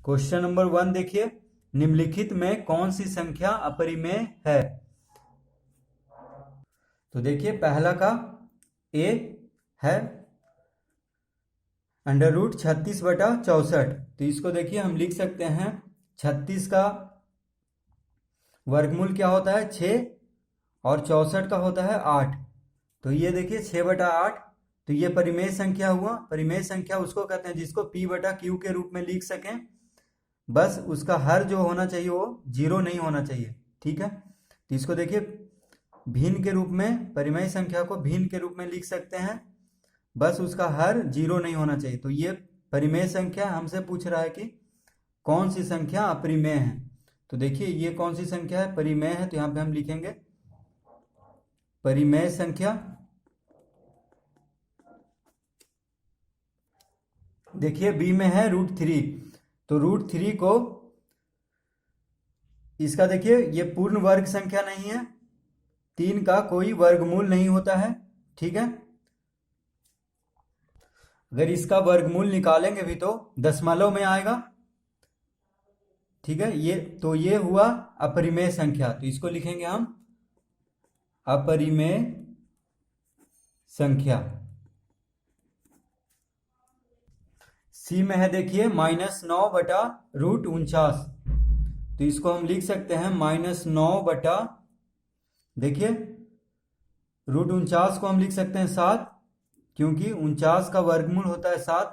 Question number 1 देखिए, निम्नलिखित में कौन सी संख्या अपरिमेय है। तो देखिए पहला का ए है √36/64। तो इसको देखिए हम लिख सकते हैं 36 का वर्गमूल क्या होता है 6 और 64 का होता है 8। तो ये देखिए 6/8। तो ये परिमेय संख्या हुआ। परिमेय संख्या उसको कहते हैं जिसको P/Q के रूप में लिख सकें, बस उसका हर जो होना चाहिए वो 0 नहीं होना चाहिए। ठीक है, तो इसको देखिए भिन्न के रूप में, परिमेय संख्या को भिन्न के रूप में लिख सकते हैं, बस उसका हर 0 नहीं होना चाहिए। तो ये परिमेय संख्या हमसे पूछ रहा है कि कौन सी संख्या अपरिमेय है। तो देखिए ये कौन सी संख्या है, परिमेय है, तो यहाँ पे हम लिखेंगे परिमेय संख्या। देखिए बी में है √3। तो √3 को इसका देखिए ये पूर्ण वर्ग संख्या नहीं है, 3 का कोई वर्गमूल नहीं होता है। ठीक है, अगर इसका वर्गमूल निकालेंगे भी तो दशमलव में आएगा। ठीक है, ये हुआ अपरिमेय संख्या। तो इसको लिखेंगे हम अपरिमेय संख्या। सी में है देखिए -9/√49। तो इसको हम लिख सकते हैं -9 देखिए √49 को हम लिख सकते हैं 7, क्योंकि 49 का वर्गमूल होता है 7।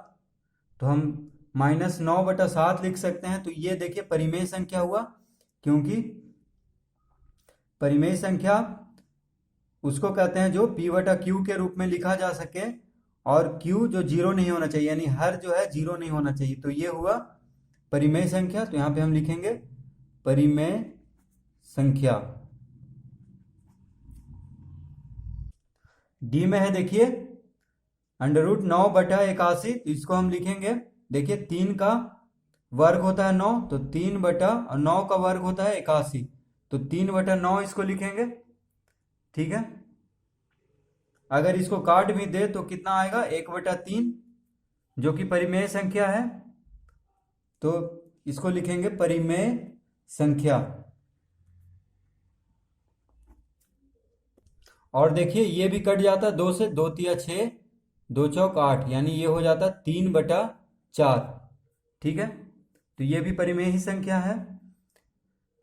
तो हम -9/7 लिख सकते हैं। तो ये देखिए परिमेय संख्या हुआ, क्योंकि परिमेय संख्या उसको कहते हैं जो P/Q के रूप में लिखा जा सके, और Q जो 0 नहीं होना चाहिए, यानी हर जो है 0 नहीं होना चाहिए। तो ये हुआ परिमेय संख्या। तो यहाँ पे हम लिखेंगे परिमेय संख्या। डी में है देखिए √9/81। तो इसको हम लिखेंगे, देखिए 3 का वर्ग होता है 9, तो 3/9 का वर्ग होता है 81। तो 3/9 इसको लिखेंगे। ठीक है, अगर इसको काट भी दे तो कितना आएगा 1/3, जो कि परिमेय संख्या है। तो इसको लिखेंगे परिमेय संख्या। और देखिए ये भी कट जाता है 2 से, 2 तिया 6, 2 चौक 8, यानी ये हो जाता 3/4। ठीक है, तो ये भी परिमेय ही संख्या है।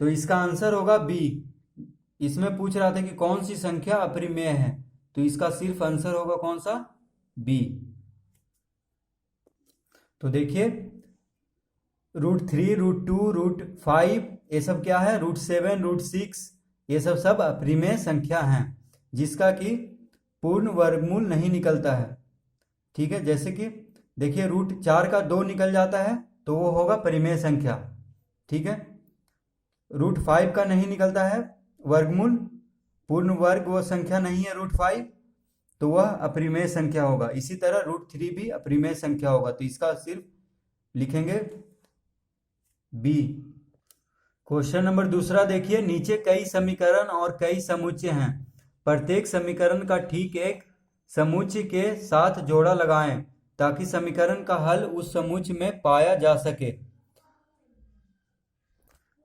तो इसका आंसर होगा बी। इसमें पूछ रहा था कि कौन सी संख्या अपरिमेय है, तो इसका सिर्फ आंसर होगा कौन सा, बी। तो देखिए √3, √2, √5 ये सब क्या है, √7, √6 ये सब अपरिमेय संख्या हैं, जिसका कि पूर्ण वर्गमूल नहीं निकलता है। ठीक है, जैसे कि देखिए √4 का 2 निकल जाता है, तो वो होगा परिमेय संख्या। ठीक है, √5 का नहीं निकलता है वर्गमूल, पूर्ण वर्ग वो संख्या नहीं है √5, तो वह अपरिमेय संख्या होगा। इसी तरह √3 भी अपरिमेय संख्या होगा। तो इसका सिर्फ लिखेंगे बी। क्वेश्चन नंबर दूसरा देखिए, नीचे कई समीकरण और कई समुच्चय हैं, प्रत्येक समीकरण का ठीक एक समुच्चय के साथ जोड़ा लगाएं ताकि समीकरण का हल उस समुच्चय में पाया जा सके।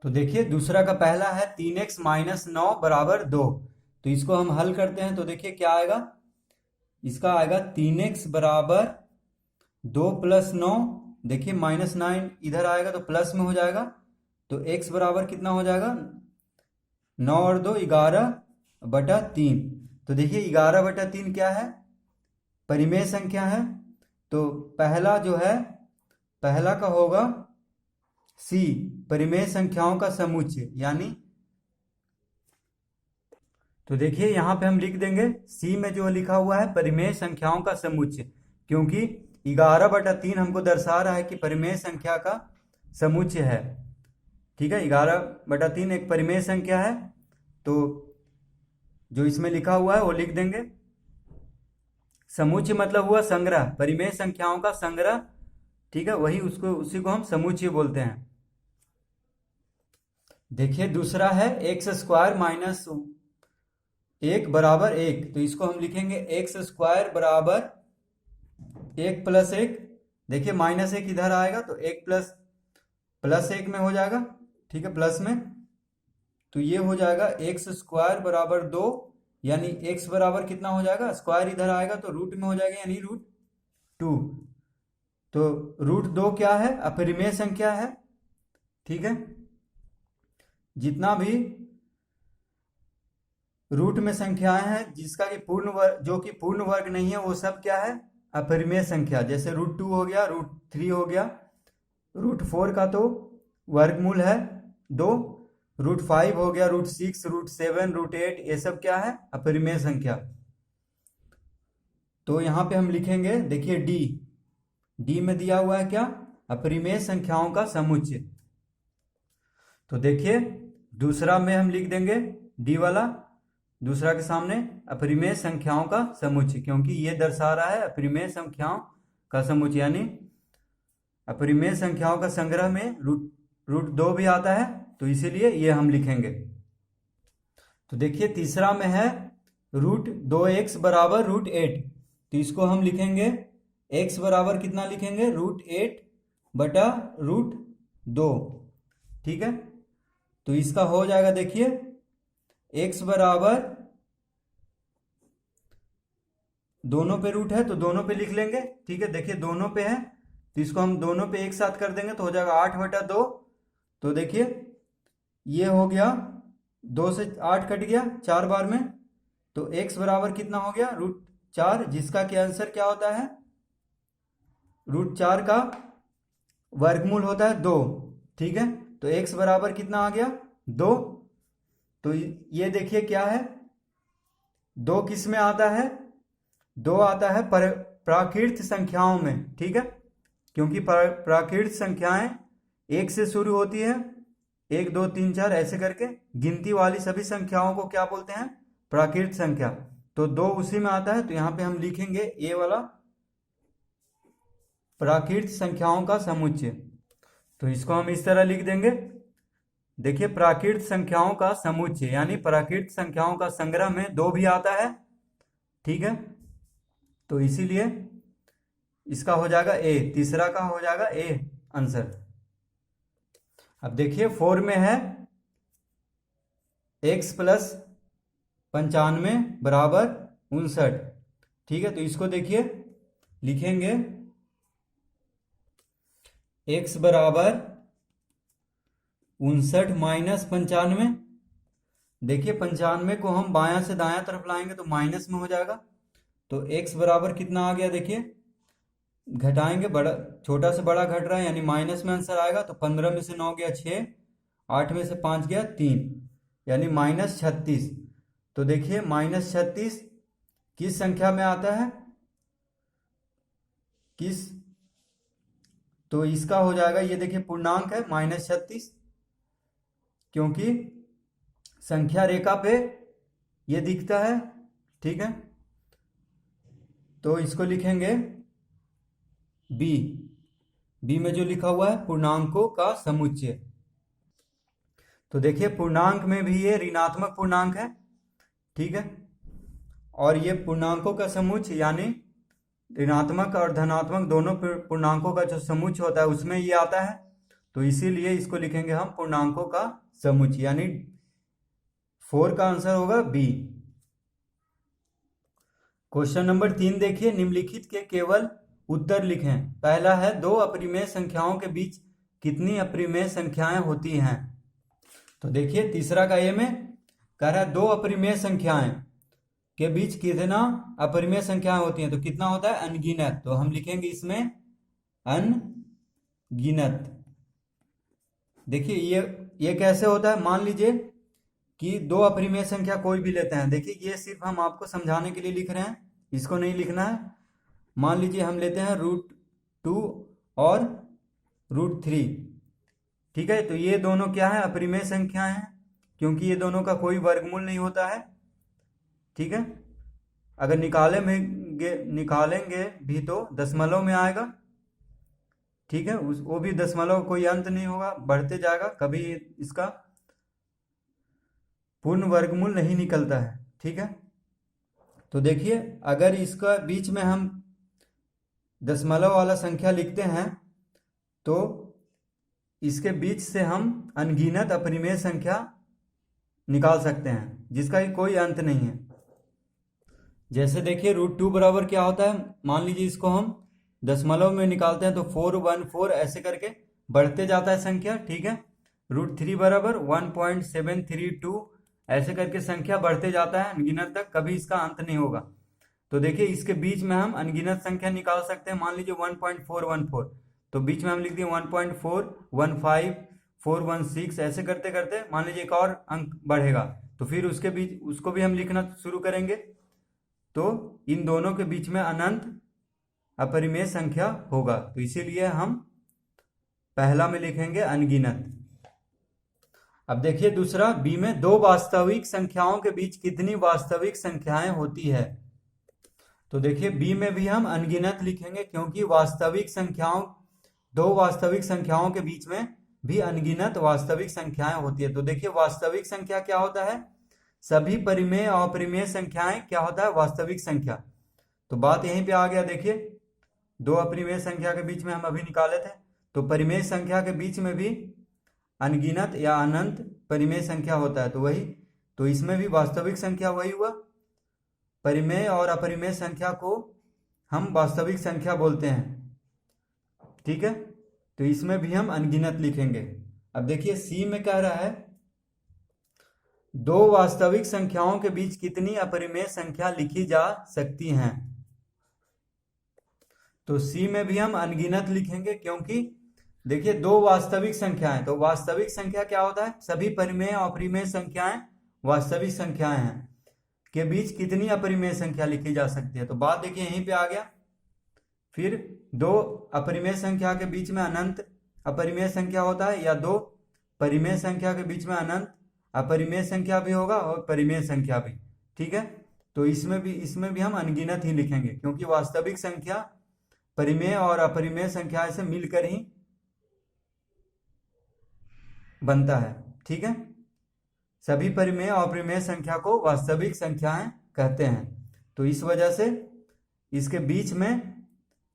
तो देखिए दूसरा का पहला है 3x - 9 = 2। तो इसको हम हल करते हैं, तो देखिए क्या आएगा, इसका आएगा 3x = 2 + 9। देखिए -9 इधर आएगा तो प्लस में हो जाएगा, तो x बराबर कितना हो जाएगा, 9 और 2 11/3। तो देखिए 11/3 क्या है, परिमेय संख्या है। तो पहला जो है, पहला का होगा सी, परिमेय संख्याओं का समुच्चय, यानी तो देखिए यहां पे हम लिख देंगे सी में जो लिखा हुआ है परिमेय संख्याओं का समुच्चय, क्योंकि 11/3 हमको दर्शा रहा है कि परिमेय संख्या का समुच्चय है। ठीक है, 11/3 एक परिमेय संख्या है, तो जो इसमें लिखा हुआ है वो लिख देंगे। समुच्चय मतलब हुआ संग्रह, परिमेय संख्याओं का संग्रह। ठीक है, उसी को हम समुच्चय बोलते हैं। देखिए दूसरा है x² - 1 = 1। तो इसको हम लिखेंगे x² = 1 + 1। देखिए -1 इधर आएगा, तो 1 + प्लस 1 में हो जाएगा, ठीक है, प्लस में। तो ये हो जाएगा एक्स स्क्वायर बराबर 2, यानी एक्स बराबर कितना हो जाएगा, स्क्वायर इधर आएगा तो रूट में हो जाएगा, यानी √2। तो √2 क्या है, अपरिमेय संख्या है, ठीक है। जितना भी रूट में संख्याएं हैं जिसका कि पूर्ण वर्ग, जो कि पूर्ण वर्ग नहीं है, वो सब क्या है, अपरिमेय संख्या। जैसे √2 हो गया, √3 हो गया, √4 का तो वर्गमूल है 2, √5 हो गया, √6, √7, √8, ये सब क्या है, अपरिमेय संख्या। तो यहाँ पे हम लिखेंगे, देखिए डी में दिया हुआ है क्या, अपरिमेय संख्याओं का समुच्चय। तो देखिए दूसरा में हम लिख देंगे डी वाला, दूसरा के सामने अपरिमेय संख्याओं का समुच्चय, क्योंकि ये दर्शा रहा है अपरिमेय संख्याओं का समुच्चय, यानी अपरिमेय संख्याओं का संग्रह में √2 भी आता है, तो इसीलिए ये हम लिखेंगे। तो देखिए तीसरा में है √2x बराबर √8, तो इसको हम लिखेंगे x बराबर कितना लिखेंगे, √8 बटा √2, ठीक है। तो इसका हो जाएगा, देखिए x बराबर, दोनों पे रूट है तो दोनों पे लिख लेंगे, ठीक है। देखिए दोनों पे है तो इसको हम दोनों पे एक साथ कर देंगे तो हो जाएगा 8/2। तो देखिए ये हो गया, 2 से 8 कट गया 4 बार में, तो x बराबर कितना हो गया, √4, जिसका कि आंसर क्या होता है, √4 का वर्गमूल होता है 2, ठीक है। तो x बराबर कितना आ गया, 2। तो ये देखिए क्या है, 2 किस में आता है, 2 आता है प्राकृत संख्याओं में, ठीक है, क्योंकि प्राकृत संख्याएं 1 से शुरू होती है, 1 2 3 4 ऐसे करके गिनती वाली सभी संख्याओं को क्या बोलते हैं, प्राकृत संख्या। तो 2 उसी में आता है, तो यहाँ पे हम लिखेंगे ये वाला प्राकृत संख्याओं का समुच्चय। तो इसको हम इस तरह लिख देंगे, देखिए प्राकृत संख्याओं का समुच्चय यानी प्राकृत संख्याओं का संग्रह में 2 भी आता है, ठीक है। तो इसीलिए इसका हो जाएगा ए, तीसरा का हो जाएगा ए आंसर। अब देखिए 4 में है x + 95 बराबर 59, ठीक है। तो इसको देखिए लिखेंगे x बराबर 59 - 95। देखिए 95 को हम बायां से दायां तरफ लाएंगे तो माइनस में हो जाएगा, तो x बराबर कितना आ गया, देखिए घटाएंगे, बड़ा छोटा से बड़ा घट रहा है यानी माइनस में आंसर आएगा। तो 15 में से 9 गया 6, 8 में से 5 गया 3, यानी -36। तो देखिए -36 किस संख्या में आता है, किस, तो इसका हो जाएगा, ये देखिए पूर्णांक है -36, क्योंकि संख्या रेखा पे ये दिखता है, ठीक है। तो इसको लिखेंगे बी में जो लिखा हुआ है पूर्णांकों का समुच्चय। तो देखिए पूर्णांक में भी ये ऋणात्मक पूर्णांक है, ठीक है, और ये पूर्णांकों का समुच्चय यानी ऋणात्मक और धनात्मक दोनों पूर्णांकों का जो समुच्चय होता है उसमें ये आता है, तो इसीलिए इसको लिखेंगे हम पूर्णांकों का समुच्चय, यानी 4 का आंसर होगा बी। क्वेश्चन नंबर 3 देखिए, निम्नलिखित के केवल उत्तर लिखें। पहला है 2 अपरिमेय संख्याओं के बीच कितनी अपरिमेय संख्याएं होती हैं। तो देखिए तीसरा का ये में कह रहा है 2 अपरिमेय संख्याएं के बीच कितना अपरिमेय संख्याएं होती हैं, तो कितना होता है, अनगिनत। तो हम लिखेंगे इसमें अनगिनत। देखिए ये कैसे होता है, मान लीजिए कि 2 अपरिमेय संख्या कोई भी लेते हैं, देखिए ये सिर्फ हम आपको समझाने के लिए लिख रहे हैं, इसको नहीं लिखना है। मान लीजिए हम लेते हैं √2 और √3, ठीक है। तो ये दोनों क्या है, अपरिमेय संख्या हैं, क्योंकि ये दोनों का कोई वर्गमूल नहीं होता है, ठीक है। अगर निकालेंगे भी तो दशमलव में आएगा, ठीक है, वो भी दशमलव कोई अंत नहीं होगा, बढ़ते जाएगा, कभी इसका पूर्ण वर्गमूल नहीं निकलता है, ठीक है। तो देखिए अगर इसका बीच में हम दशमलव वाला संख्या लिखते हैं तो इसके बीच से हम अनगिनत अपरिमेय संख्या निकाल सकते हैं जिसका कि कोई अंत नहीं है। जैसे देखिए √2 बराबर क्या होता है, मान लीजिए इसको हम दशमलव में निकालते हैं तो 414 ऐसे करके बढ़ते जाता है संख्या, ठीक है। √3 बराबर 1.732 ऐसे करके संख्या बढ़ते जाता है अनगिनत तक, कभी इसका अंत नहीं होगा। तो देखिए इसके बीच में हम अनगिनत संख्या निकाल सकते हैं, मान लीजिए 1.414 तो बीच में हम लिख दिए 1.415 416 ऐसे करते करते मान लीजिए एक और अंक बढ़ेगा तो फिर उसके बीच उसको भी हम लिखना शुरू करेंगे, तो इन दोनों के बीच में अनंत अपरिमेय संख्या होगा। तो इसीलिए हम पहला में लिखेंगे अनगिनत। अब देखिए दूसरा बी में दो वास्तविक संख्याओं के बीच कितनी वास्तविक संख्याएं होती है। तो देखिए बी में भी हम अनगिनत लिखेंगे क्योंकि दो वास्तविक संख्याओं के बीच में भी अनगिनत वास्तविक संख्याएं होती है। तो देखिए वास्तविक संख्या क्या होता है, सभी परिमेय और अपरिमेय संख्याएं क्या होता है, वास्तविक संख्या। तो बात यहीं पे आ गया, देखिए दो अपरिमेय संख्या के बीच में हम अभी निकाले थे, तो परिमेय संख्या के बीच में भी अनगिनत या अनंत परिमेय संख्या होता है, तो वही, तो इसमें भी वास्तविक संख्या वही हुआ। परिमेय और अपरिमेय संख्या को हम वास्तविक संख्या बोलते हैं, ठीक है। तो इसमें भी हम अनगिनत लिखेंगे। अब देखिए सी में कह रहा है दो वास्तविक संख्याओं के बीच कितनी अपरिमेय संख्या लिखी जा सकती हैं। तो सी में भी हम अनगिनत लिखेंगे क्योंकि देखिए दो वास्तविक संख्याएं, तो वास्तविक संख्या क्या होता है, सभी परिमेय और अपरिमेय संख्याएं वास्तविक संख्याएं हैं के बीच कितनी अपरिमेय संख्या लिखी जा सकती है। तो बात देखिए यहीं पे आ गया। फिर दो अपरिमेय संख्या के बीच में अनंत अपरिमेय संख्या होता है, या दो परिमेय संख्या के बीच में अनंत अपरिमेय संख्या भी होगा और परिमेय संख्या भी, ठीक है। तो इसमें भी हम अनगिनत ही लिखेंगे क्योंकि वास्तविक संख्या परिमेय और अपरिमेय संख्या से मिलकर ही बनता है, ठीक है। सभी परिमेय और अपरिमेय संख्या को वास्तविक संख्याएं कहते हैं। तो इस वजह से इसके बीच में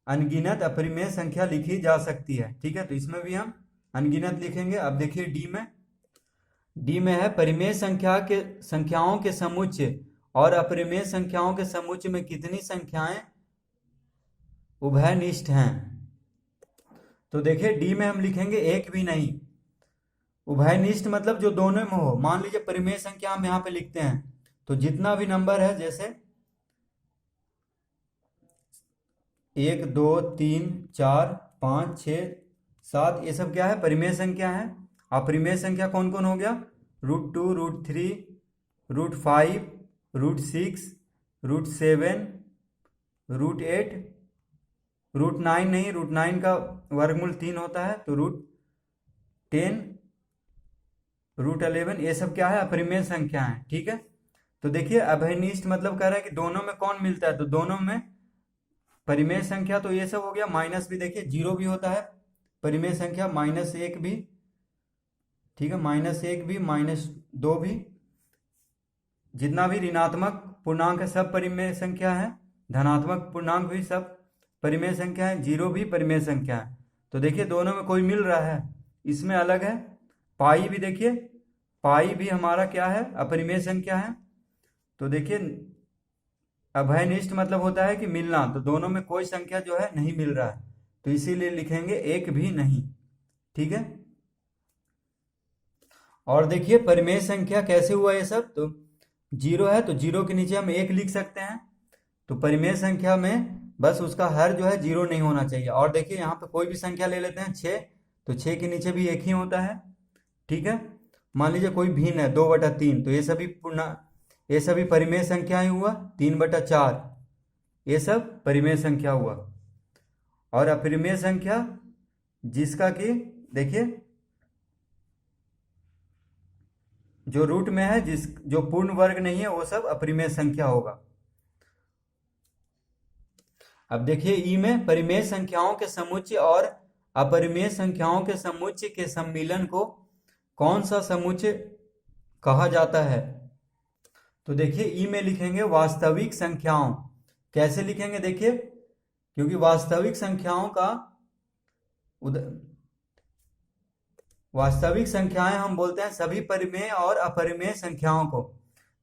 अनगिनत अपरिमेय संख्या लिखी जा सकती है, ठीक है। तो इसमें भी हम अनगिनत लिखेंगे। अब देखिए डी में है परिमेय संख्याओं के समुच्चय और अपरिमेय संख्याओं के समुच्चय में कितनी संख्याएं उभयनिष्ठ हैं। तो देखिए डी में हम लिखेंगे एक भी नहीं। उभयनिष्ठ मतलब जो दोनों में हो, मान लीजिए परिमेय संख्या हम यहाँ पे लिखते हैं तो जितना भी नंबर है, जैसे 1 2 3 4 5 6 7 ये सब क्या है, परिमेय संख्या है। अपरिमेय संख्या कौन कौन हो गया, √2 √3 √5 √6 √7 √8 √9 नहीं, √9 का वर्गमूल 3 होता है, तो √10 √11 ये सब क्या है, अपरिमेय संख्या है, ठीक है। तो देखिए अभयनिष्ठ मतलब कह रहा है कि दोनों में कौन मिलता है, तो दोनों में परिमेय संख्या तो ये सब हो गया, माइनस भी देखिए 0 भी होता है परिमेय संख्या, -1 भी, ठीक है, -1 भी -2 भी, जितना भी ऋणात्मक पूर्णांक है सब परिमेय संख्या है, धनात्मक पूर्णांक भी सब परिमेय संख्या है, 0 भी परिमेय संख्या है। तो देखिए दोनों में कोई मिल रहा है, इसमें अलग है। पाई भी देखिए, पाई भी हमारा क्या है, अपरिमेय संख्या है। तो देखिए अभयनिष्ठ मतलब होता है कि मिलना, तो दोनों में कोई संख्या जो है नहीं मिल रहा है, तो इसीलिए लिखेंगे एक भी नहीं, ठीक है। और देखिए परिमेय संख्या कैसे हुआ ये सब, तो 0 है तो 0 के नीचे हम 1 लिख सकते हैं। तो परिमेय संख्या में बस उसका हर जो है 0 नहीं होना चाहिए। और देखिए यहाँ पे कोई भी संख्या ले लेते हैं 6, तो 6 के नीचे भी 1 ही होता है, ठीक है। मान लीजिए कोई भिन्न है 2/3, तो ये सभी परिमेय संख्या ही हुआ। 3/4 ये सब परिमेय संख्या हुआ। और अपरिमेय संख्या जिसका कि देखिए जो रूट में है, जो पूर्ण वर्ग नहीं है, वो सब अपरिमेय संख्या होगा। अब देखिए ई में परिमेय संख्याओं के समुच्चय और अपरिमेय संख्याओं के समुच्चय के सम्मिलन को कौन सा समुच्चय कहा जाता है। तो देखिए ई में लिखेंगे वास्तविक संख्याओं। कैसे लिखेंगे देखिए, क्योंकि वास्तविक संख्याओं का वास्तविक संख्याएं हम बोलते हैं सभी परिमेय और अपरिमेय संख्याओं को।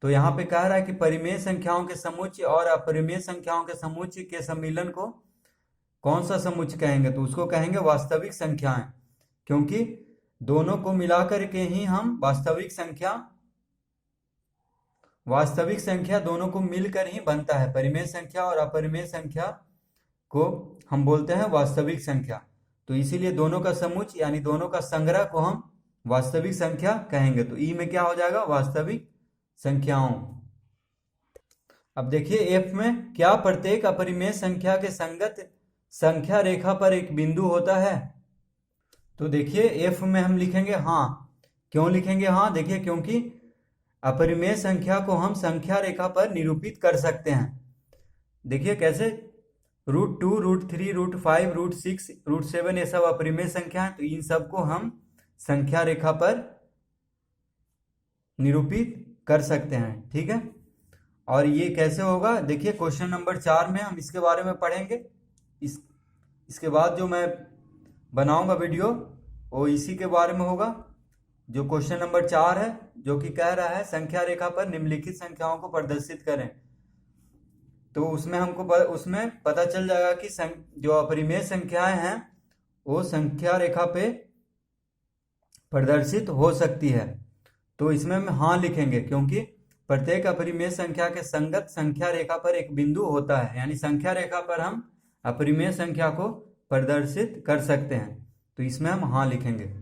तो यहाँ पे कह रहा है कि परिमेय संख्याओं के समुच्चय और अपरिमेय संख्याओं के समुच्चय के सम्मिलन को कौन सा समुच्चय कहेंगे? तो उसको कहेंगे वास्तविक संख्याएं, क्योंकि दोनों को मिलाकर के ही हम वास्तविक संख्या दोनों को मिलकर ही बनता है। परिमेय संख्या और अपरिमेय संख्या को हम बोलते हैं वास्तविक संख्या। तो इसीलिए दोनों का समुच्चय यानी दोनों का संग्रह को हम वास्तविक संख्या कहेंगे। तो ई में क्या हो जाएगा? वास्तविक संख्याओं। अब देखिए एफ में, क्या प्रत्येक अपरिमेय संख्या के संगत संख्या रेखा पर एक बिंदु होता है? तो देखिए एफ में हम लिखेंगे हाँ। क्यों लिखेंगे हाँ? देखिए क्योंकि अपरिमेय संख्या को हम संख्या रेखा पर निरूपित कर सकते हैं। देखिए कैसे? √2, √3, √5, √6, √7 ये सब अपरिमेय संख्या है, तो इन सब को हम संख्या रेखा पर निरूपित कर सकते हैं। ठीक है, और ये कैसे होगा? देखिए क्वेश्चन नंबर 4 में हम इसके बारे में पढ़ेंगे। इसके बाद जो मैं बनाऊंगा वीडियो वो इसी के बारे में होगा। जो क्वेश्चन नंबर 4 है, जो कि कह रहा है संख्या रेखा पर निम्नलिखित संख्याओं को प्रदर्शित करें। तो उसमें पता चल जाएगा कि जो अपरिमेय संख्याएं हैं वो संख्या रेखा पे प्रदर्शित हो सकती है। तो इसमें हम हाँ लिखेंगे, क्योंकि प्रत्येक अपरिमेय संख्या के संगत संख्या रेखा पर एक बिंदु होता है, यानी संख्या रेखा पर हम अपरिमेय संख्या को प्रदर्शित कर सकते हैं। तो इसमें हम हाँ लिखेंगे।